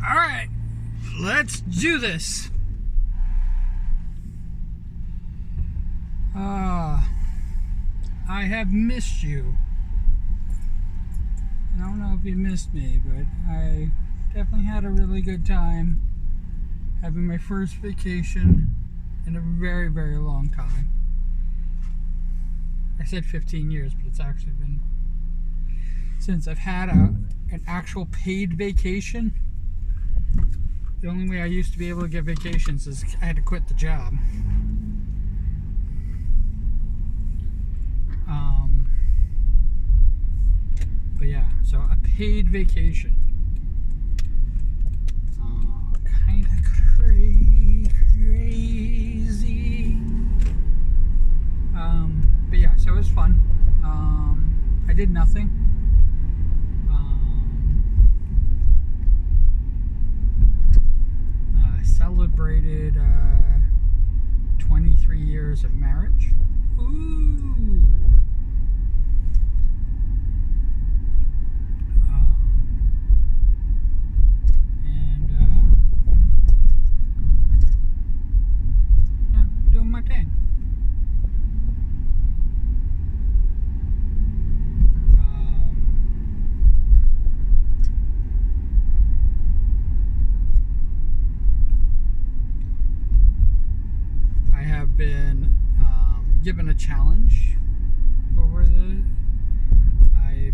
Alright, let's do this. I have missed you. I don't know if you missed me, but I definitely had a really good time having my first vacation in a very, very long time. I said 15 years, but it's actually been since I've had an actual paid vacation. The only way I used to be able to get vacations is I had to quit the job. But yeah, so a paid vacation. Kind of crazy. But yeah, so it was fun. I did nothing. Celebrated 23 years of marriage. Ooh. Yeah, doing my thing. I have been given a challenge over I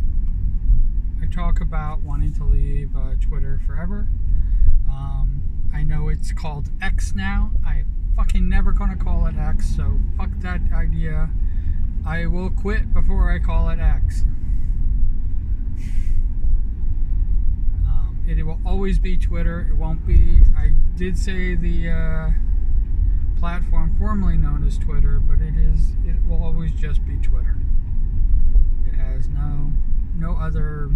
talk about wanting to leave Twitter forever. I know it's called X now. I fucking never gonna call it X, so fuck that idea. I will quit before I call it X. It will always be Twitter. It won't be. I did say the platform formerly known as Twitter, but it will always just be Twitter. It has no other.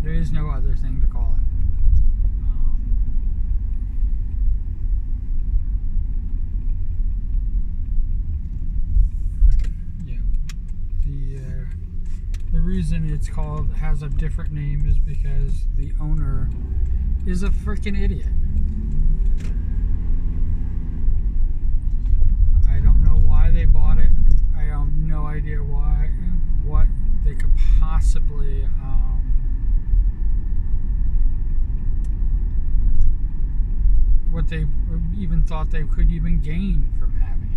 There is no other thing to call it. The reason it's has a different name is because the owner is a freaking idiot. I don't know why they bought it. I have no idea what they could possibly what they even thought they could even gain from having it.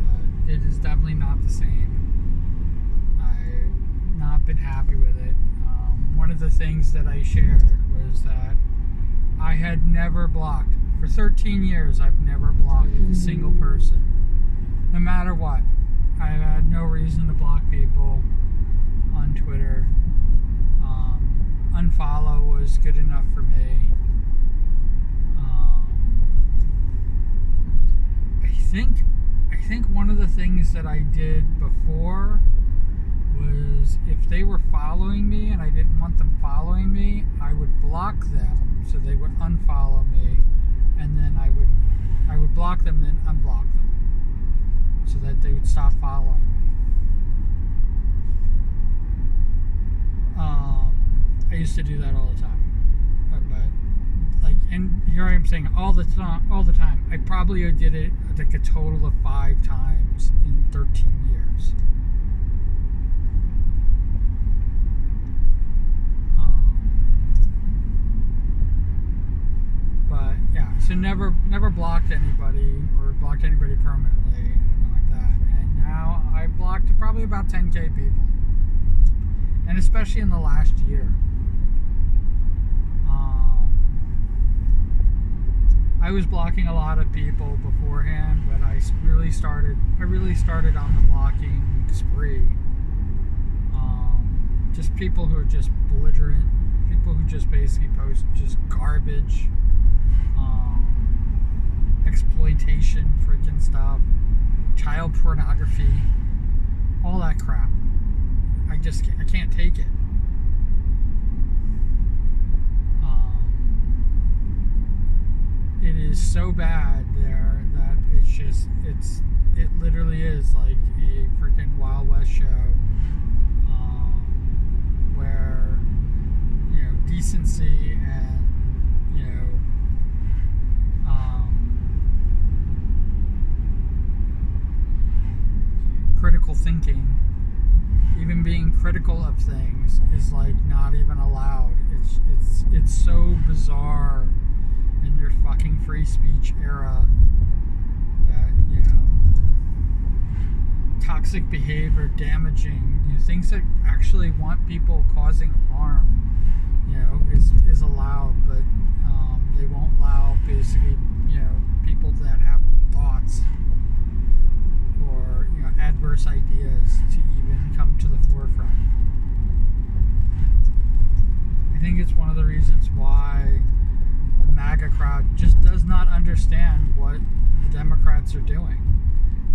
But it is definitely not the same. I've not been happy with it. One of the things that I shared was that I had never blocked. For 13 years, I've never blocked a single person. No matter what. I had no reason to block people on Twitter. Unfollow was good enough for me. I think one of the things that I did before was if they were following me and I didn't want them following me, I would block them so they would unfollow me, and then I would block them, then unblock them so that they would stop following me. I used to do that all the time, but and here I am saying all the time. I probably did it like a total of 5 times in 13 years. But yeah, so never blocked anybody or blocked anybody permanently, anything like that. And now I blocked probably about 10K people, and especially in the last year. I was blocking a lot of people beforehand, but I really started on the blocking spree. Just people who are just belligerent, people who just basically post just garbage, exploitation, freaking stuff, child pornography, all that crap. I can't take it. It is so bad there that it literally is like a freaking Wild West show, where, you know, decency and, you know, critical thinking, even being critical of things, is like not even allowed. It's so bizarre in your fucking free speech era that, you know, toxic behavior, damaging, you know, things that actually want people causing harm, you know, is allowed, but they won't allow basically, you know, people that have thoughts or, you know, adverse ideas to even come to the forefront. I think it's one of the reasons why the MAGA crowd just does not understand what the Democrats are doing.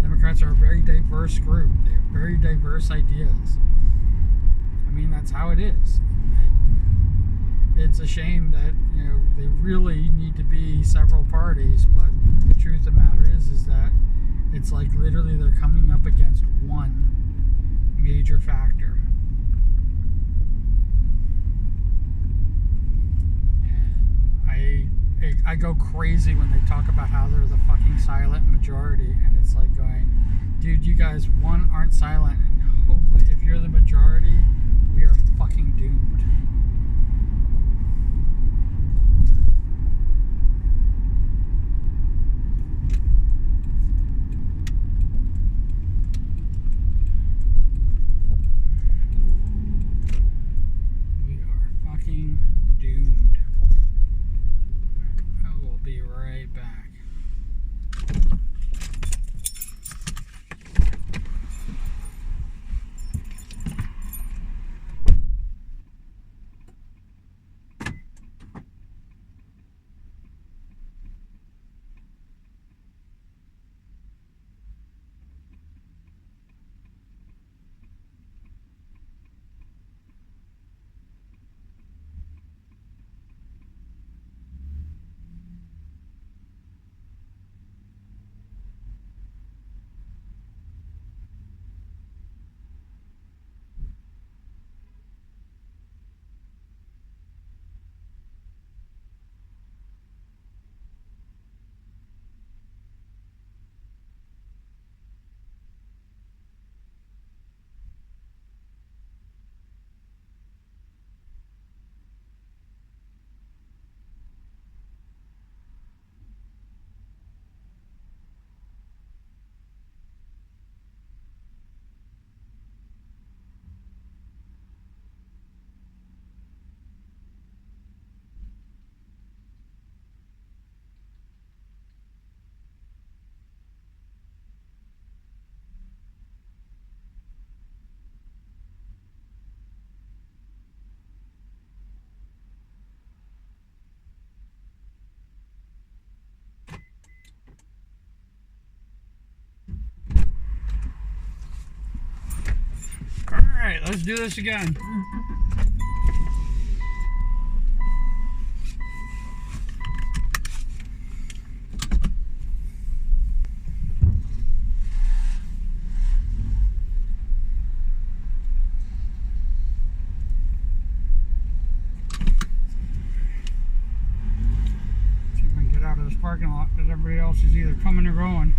Democrats are a very diverse group. They have very diverse ideas. I mean, that's how it is. It's a shame that, you know, they really need to be several parties, but the truth of the matter is that it's like literally they're coming up against one major factor. And I go crazy when they talk about how they're the fucking silent majority, and it's like going, dude, you guys, one, aren't silent, and hopefully if you're the majority, we are fucking doomed. We are fucking doomed. I will be right back. Alright, let's do this again. See if I can get out of this parking lot that everybody else is either coming or going.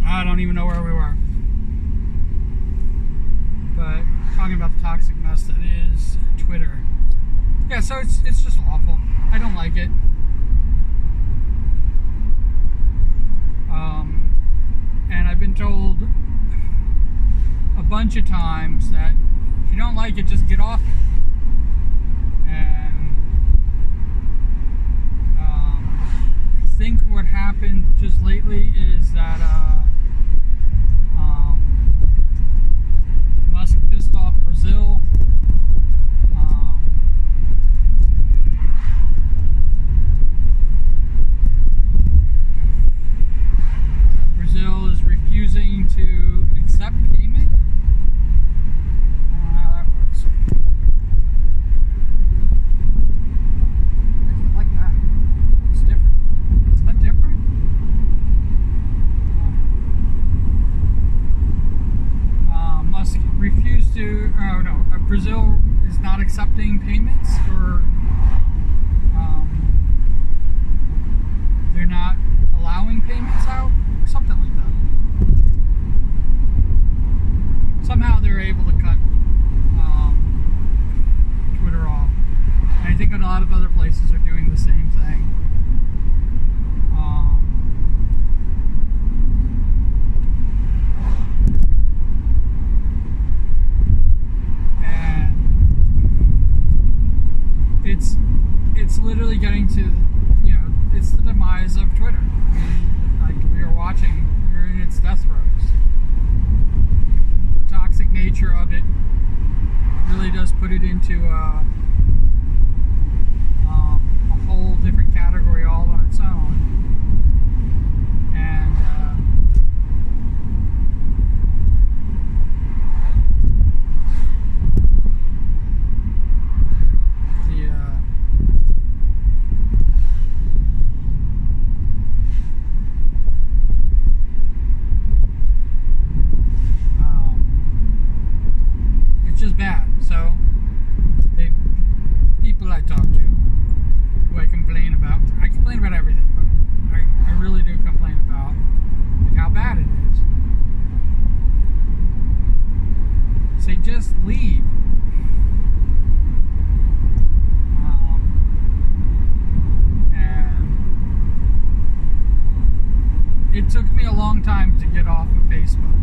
I don't even know where we were, but talking about the toxic mess that is Twitter. Yeah, so it's just awful. I don't like it. And I've been told a bunch of times that if you don't like it, just get off it. And I think what happened just lately is that Musk pissed off Brazil. Brazil is not accepting payments, or they're not allowing payments out, or something like that. Somehow they're able to cut Twitter off. And I think a lot of other places are doing the same thing. And it's literally getting to, it's the demise of Twitter. I mean, like, we are watching, we're in its death throes. The toxic nature of it really does put it into a whole different category all on its own. And it's just bad. So people I talk to, who I complain about everything, but I really do complain about, like, how bad it is. Say, just leave. And it took me a long time to get off of Facebook.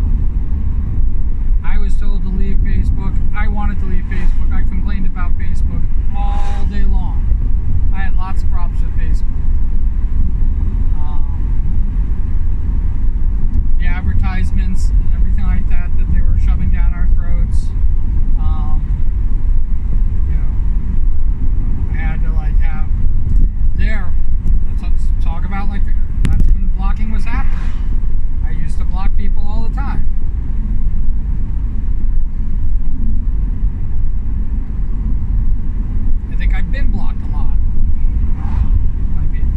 I was told to leave Facebook. I wanted to leave Facebook. I complained about Facebook all day long. I had lots of problems with Facebook. The advertisements and everything like that they were shoving down our throats. I had to have let's talk about, that's when blocking was happening. I used to block people all the time. I think I've been blocked a lot by people.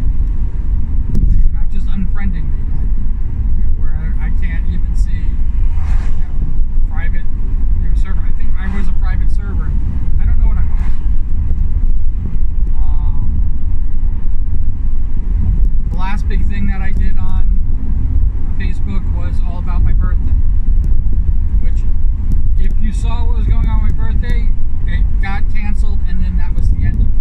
Not just unfriending me, where I can't even see, private, server. I think I was a private server. I don't know what I was. The last big thing that I did on Facebook was all about my birthday. Which, if you saw what was going on with my birthday, it got canceled, and then that was the end of it.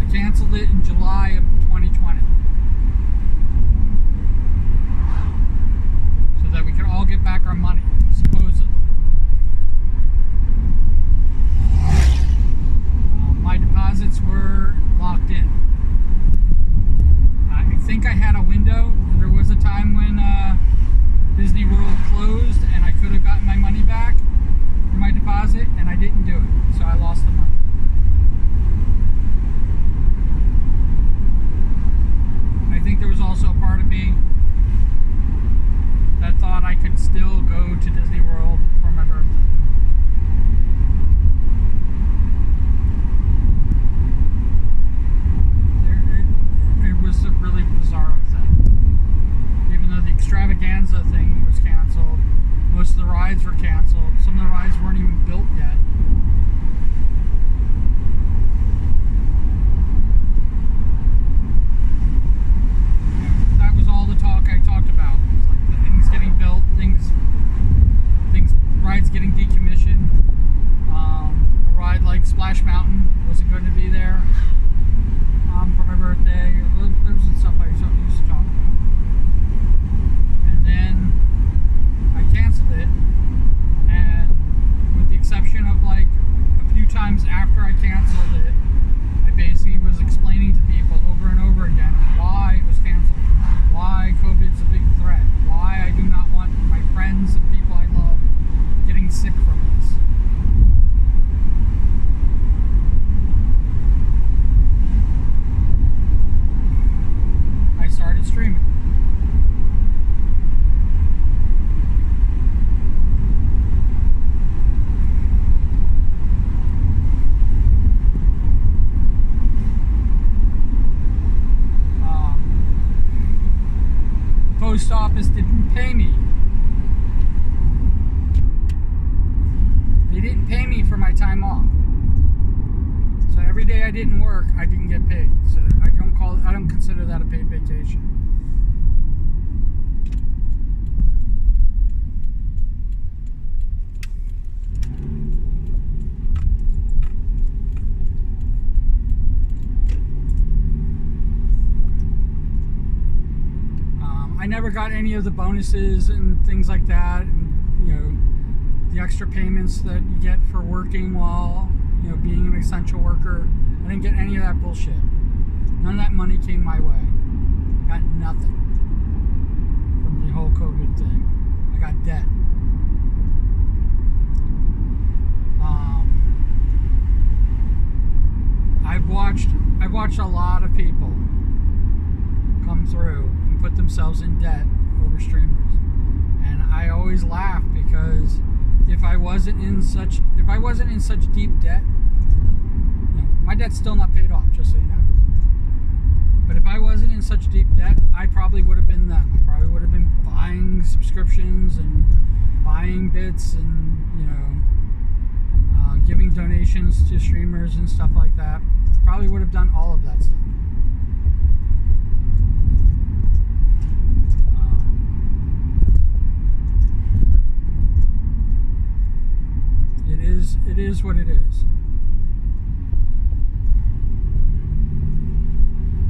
I canceled it in July of 2020. So that we could all get back our money, supposedly. My deposits were locked in. I think I had a window. There was a time when Disney World closed and I could have gotten my money back for my deposit, and I didn't do it, so I lost the money. I think there was also a part of me that thought I could still go to Disney World for my birthday. It was a really bizarre thing. Even though the extravaganza thing was canceled, most of the rides were canceled. Some of the rides weren't even built yet. That was all the talk I talked about. It was like the things getting built, rides getting decommissioned. A ride like Splash Mountain wasn't going to be there for my birthday. There was stuff I used to talk about. And then I canceled it, and with the exception of a few times after I canceled it, I basically was explaining to people over and over again why it was canceled, why COVID's a big threat, why I do not want my friends and people I love getting sick from this. I started streaming. The post office didn't pay me every day I didn't work, I didn't get paid. So I don't consider that a paid vacation. I never got any of the bonuses and things like that, and the extra payments that you get for working while being an essential worker. I didn't get any of that bullshit. None of that money came my way. I got nothing from the whole COVID thing. I got debt. I've watched a lot of people come through and put themselves in debt over streamers, and I always laugh because if I wasn't in such deep debt, my debt's still not paid off, just so you know. But if I wasn't in such deep debt, I probably would have been them. I probably would have been buying subscriptions and buying bits and giving donations to streamers and stuff like that. Probably would have done all of that stuff. It is what it is.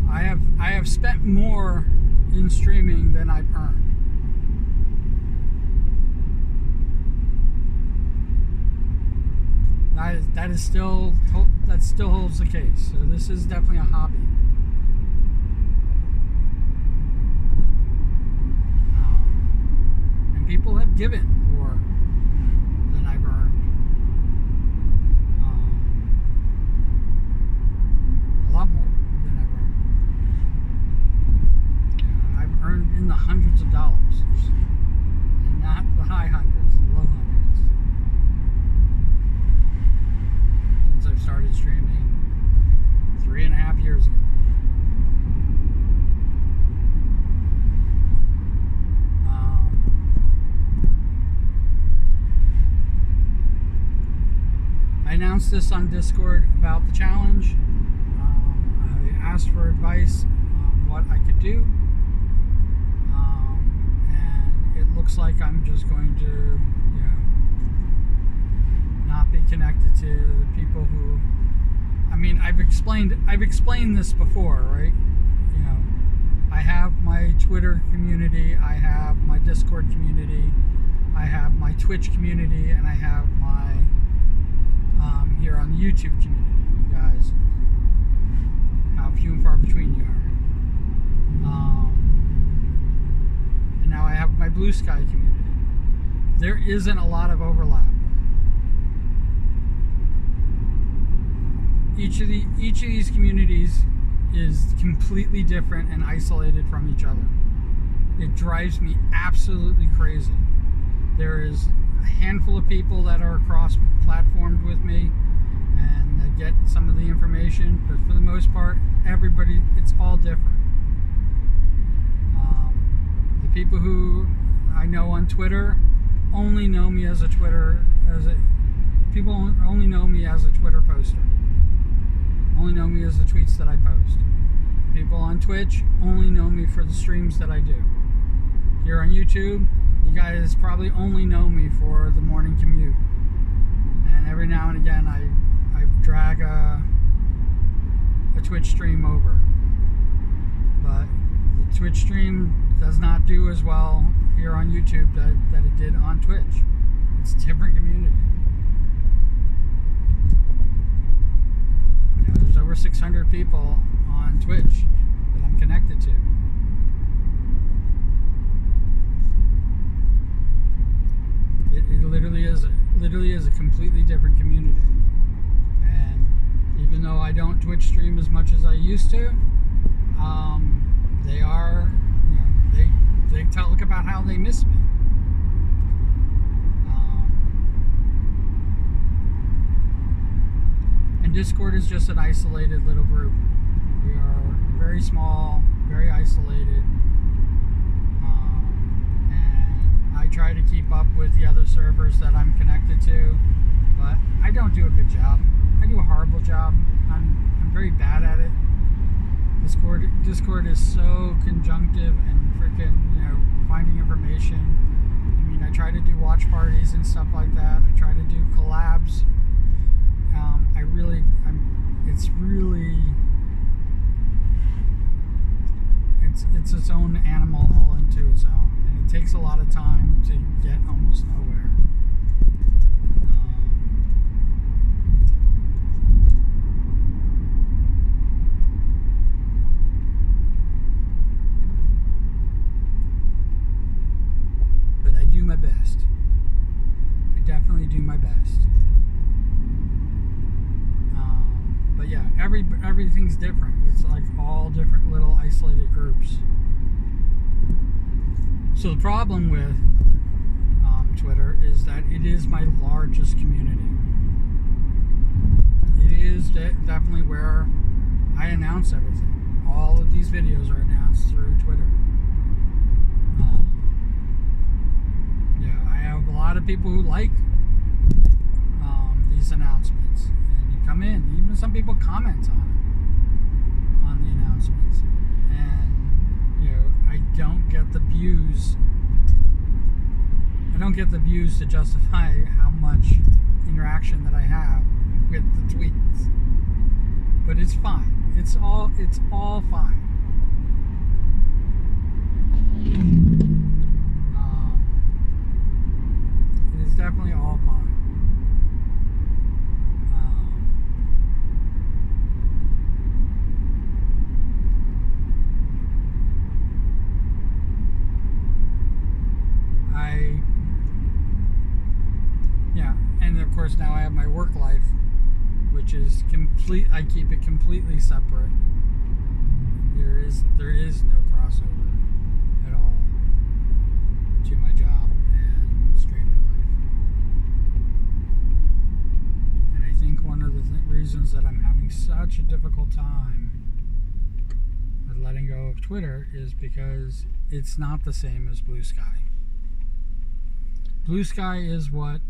I have spent more in streaming than I've earned. That still holds the case. So this is definitely a hobby. And people have given more than I've earned. A lot more than I've earned. I've earned in the hundreds of dollars, and not the high hundreds, the low hundreds. Since I've started streaming 3.5 years ago. I announced this on Discord about the challenge. I asked for advice on what I could do, and it looks like I'm just going to, not be connected to the people who. I mean, I've explained this before, right? I have my Twitter community, I have my Discord community, I have my Twitch community, and I have my here on the YouTube community. You guys, how few and far between you are. And now I have my Blue Sky community. There isn't a lot of overlap. Each of these communities is completely different and isolated from each other. It drives me absolutely crazy. There is a handful of people that are cross-platformed with me and that get some of the information, but for the most part, everybody, it's all different. The people who I know on Twitter only know me as people only know me as a Twitter poster. Only know me as the tweets that I post. People on Twitch only know me for the streams that I do. Here on YouTube, you guys probably only know me for the morning commute. And every now and again, I drag a Twitch stream over. But the Twitch stream does not do as well here on YouTube that it did on Twitch. It's a different community. There's over 600 people on Twitch that I'm connected to. It literally is a completely different community. And even though I don't Twitch stream as much as I used to, they are, they talk about how they miss me. And Discord is just an isolated little group. We are very small, very isolated, and I try to keep up with the other servers that I'm connected to, but I don't do a good job. I do a horrible job. I'm very bad at it. Discord is so conjunctive and freaking, finding information. I mean, I try to do watch parties and stuff like that. I try to do collabs. It's its own animal all into its own, and it takes a lot of time to get almost nowhere. But I do my best. I definitely do my best. But yeah, everything's different. It's like all different little isolated groups. So the problem with Twitter is that it is my largest community. It is definitely where I announce everything. All of these videos are announced through Twitter. I have a lot of people who like these announcements, and you come in. Even some people comment on the announcements, and I don't get the views. I don't get the views to justify how much interaction that I have with the tweets. But it's fine. It's all fine. It is definitely all fine. And of course now I have my work life, which is complete. I keep it completely separate. There is no crossover at all to my job and streaming life. And I think one of the reasons that I'm having such a difficult time with letting go of Twitter is because it's not the same as Blue Sky. Blue Sky is what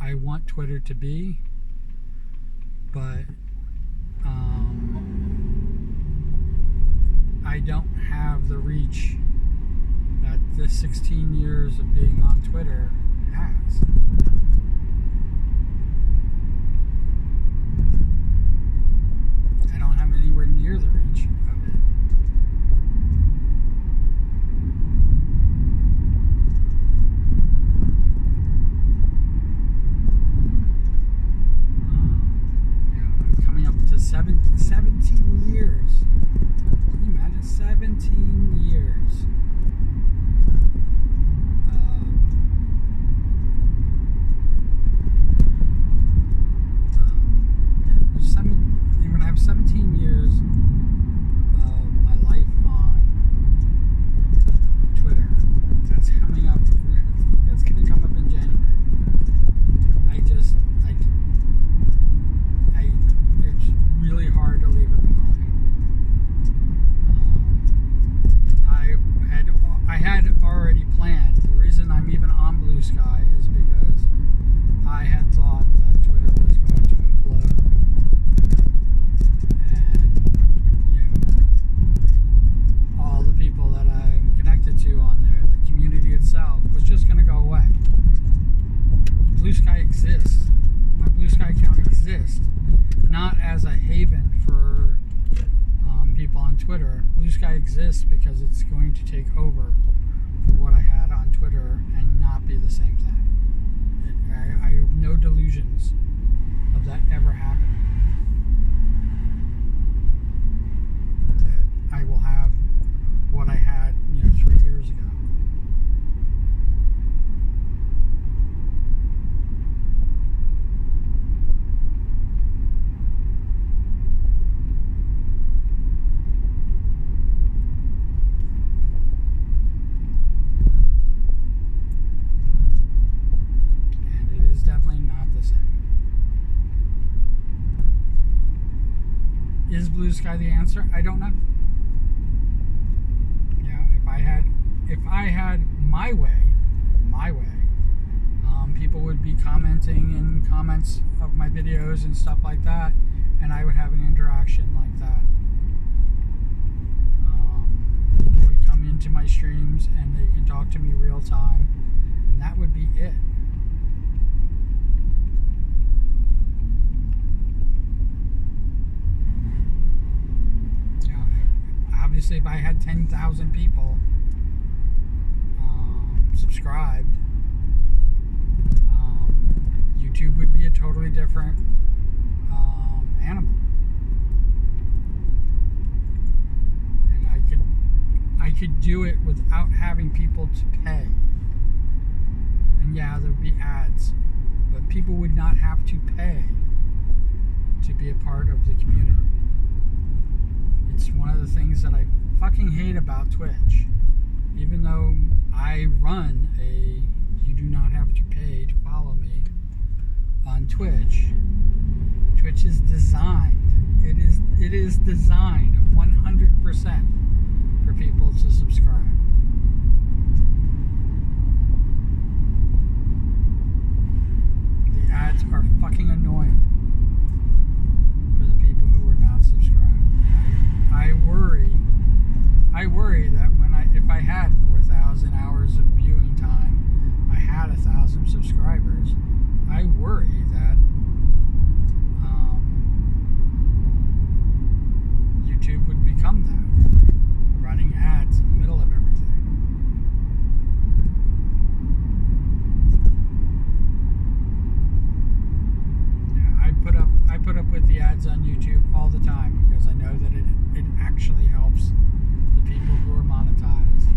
I want Twitter to be, but I don't have the reach that the 16 years of being on Twitter has. I don't have anywhere near the reach of it. I'm coming up to 17 years. Can you imagine 17 years? I'm going to have 17 years of my life on Twitter. That's coming up. That's going to come up in January. It's really hard to leave it behind. I had already planned. The reason I'm even on Blue Sky is because I had thought that Twitter was going to implode. And, all the people that I'm connected to on there, the community itself, was just going to go away. Blue Sky exists. My Blue Sky account exists, not as a haven for people on Twitter. Blue Sky exists because it's going to take over for what I had on Twitter and not be the same thing. I have no delusions of that ever happening. That I will have what I had, 3 years ago. Is Blue Sky the answer? I don't know. If I had my way, People would be commenting in comments of my videos and stuff like that, and I would have an interaction like that. People would come into my streams and they can talk to me real time, and that would be it. Obviously, if I had 10,000 people subscribed, YouTube would be a totally different animal. And I could do it without having people to pay. And yeah, there would be ads, but people would not have to pay to be a part of the community. It's one of the things that I fucking hate about Twitch. Even though I run you do not have to pay to follow me on Twitch. Twitch is designed. It is designed 100% for people to subscribe. The ads are fucking annoying for the people who are not subscribed. I worry that if I had 4,000 hours of viewing time, I had 1,000 subscribers, I worry that YouTube would become that, running ads in the middle of everything. Yeah, I put up with the ads on YouTube all the time because I know that it actually helps the people who are monetized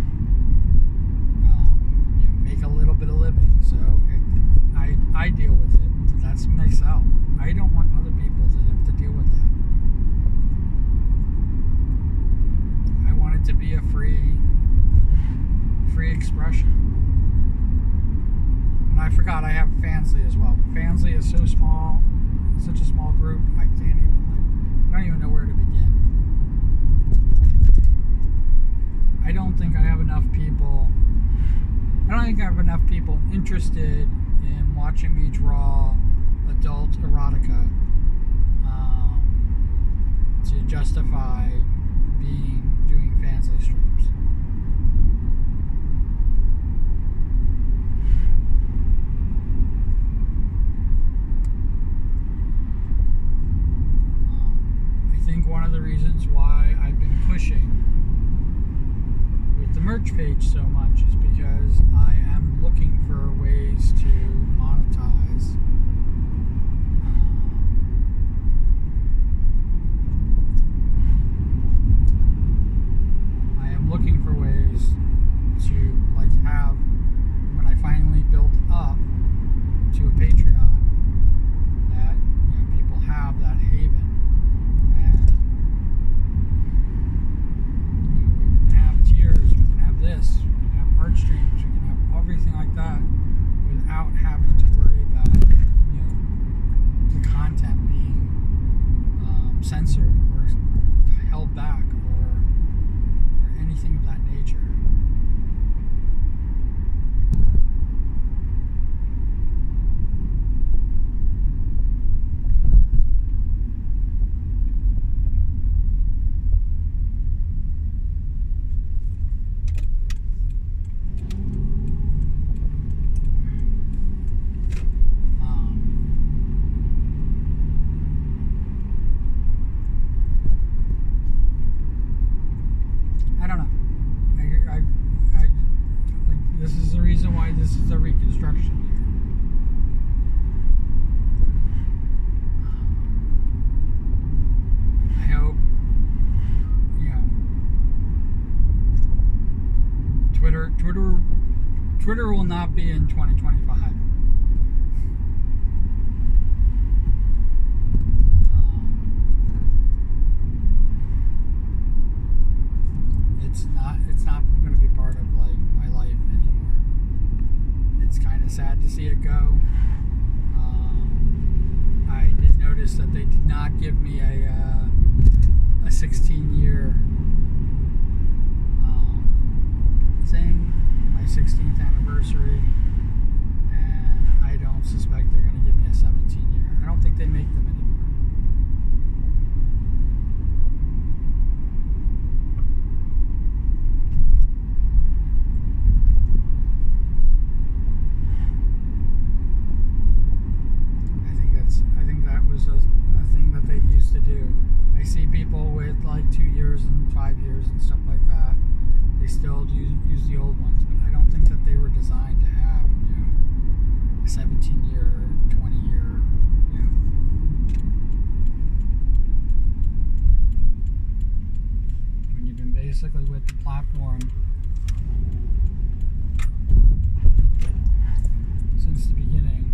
make a little bit of living. So I deal with it. That's myself. I don't want other people to have to deal with that. I want it to be a free expression. And I forgot I have Fansly as well. Fansly is so small, such a small group. I don't even know where to begin. I don't think I have enough people interested in watching me draw adult erotica to justify doing Fansly streams. I think one of the reasons why I've been pushing with the merch page so much is because I am looking for ways to monetize looking for ways to have, when I finally built up to a Patreon, that people have that haven, and we can have tiers, we can have this, we can have art streams, we can have everything like that without having to worry about the content being censored or held back or anything of that nature. I don't know. This is the reason why this is a reconstruction year. I hope, Twitter will not be in 2025. It's not going to be part of my life anymore. It's kind of sad to see it go. I did notice that they did not give me a 16-year thing, my 16th anniversary, and basically with the platform since the beginning.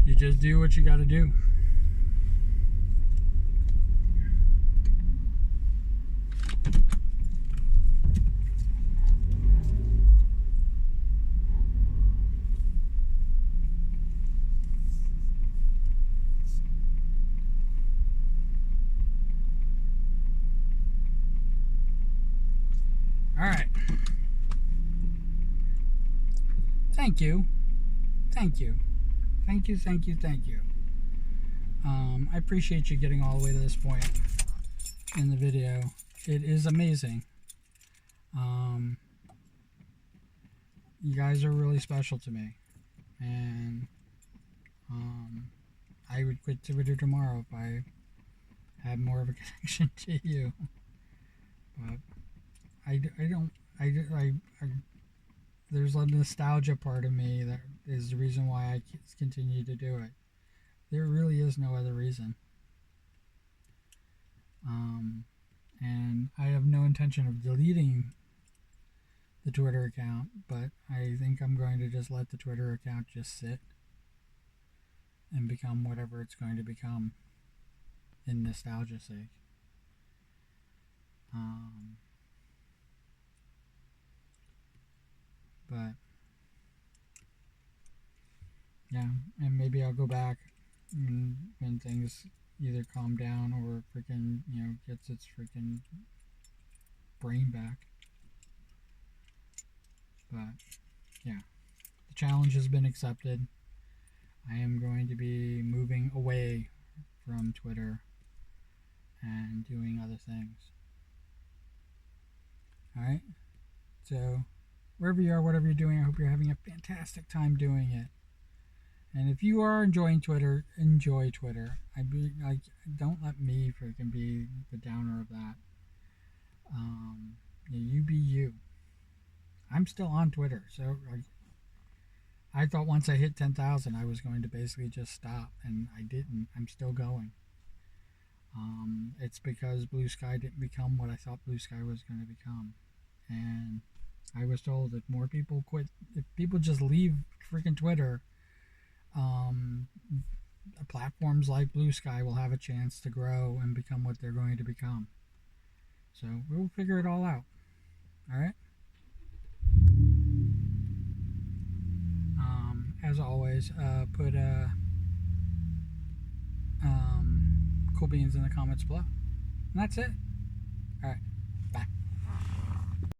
You just do what you got to do. All right. Thank you. Thank you. Thank you, thank you, thank you. I appreciate you getting all the way to this point in the video. It is amazing. You guys are really special to me. And I would quit Twitter tomorrow if I had more of a connection to you. But there's a nostalgia part of me that is the reason why I continue to do it. There really is no other reason. And I have no intention of deleting the Twitter account, but I think I'm going to just let the Twitter account just sit and become whatever it's going to become in nostalgia's sake. But yeah, and maybe I'll go back when things either calm down or freaking, gets its freaking brain back. But yeah, the challenge has been accepted. I am going to be moving away from Twitter and doing other things. Alright? So, wherever you are, whatever you're doing, I hope you're having a fantastic time doing it. And if you are enjoying Twitter, enjoy Twitter. Don't let me freaking be the downer of that. You be you. I'm still on Twitter, so I thought once I hit 10,000 I was going to basically just stop, and I didn't. I'm still going. It's because Blue Sky didn't become what I thought Blue Sky was going to become. And I was told if more people quit, if people just leave freaking Twitter, platforms like Blue Sky will have a chance to grow and become what they're going to become. So we'll figure it all out. Alright? As always, put cool beans in the comments below. And that's it. Alright.